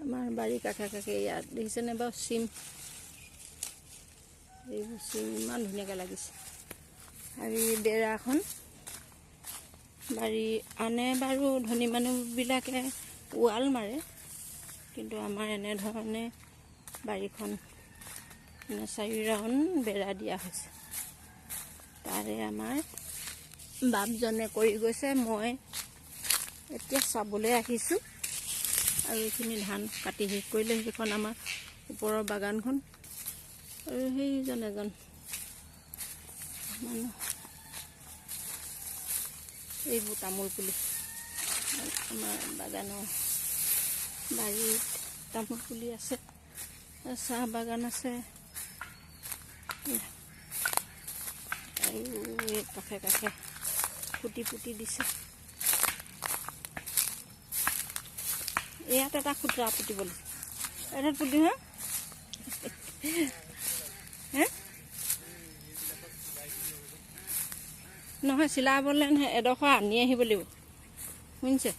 আমাৰ বাৰী কাষে কাষে ইয়াত দেখিছেনে বাৰু চিম, এইবোৰ চিম ইমান ধুনীয়াকৈ লাগিছে। আৰু বেৰাখন বাৰী আনে বাৰু ধনী মানুহবিলাকে ৱাল মাৰে, কিন্তু আমাৰ এনেধৰণে বাৰীখন 4 ৰাউণ্ড বেৰা দিয়া হৈছে। তাৰে আমাৰ বাপজনে কৰি গৈছে, মই এতিয়া চাবলৈ আহিছোঁ। আৰু এইখিনি ধান কাটি শেষ কৰিলে, সেইখন আমাৰ ওপৰৰ বাগানখন। আৰু সেইজন এজন মানুহ, এইবোৰ তামোল পুলি আমাৰ বাগানৰ বাৰীত তামোল পুলি আছে, চাহ বাগান আছে। আৰু এই কাষে কাষে ফুটি ফুটি দিছে। ইয়াত এটা খুতৰা পুতিবলৈ, এটাত পুতি হা নহয়, চিলাবলৈ নহয়, এডোখৰ আনি আহিব লাগিব, শুনিছে।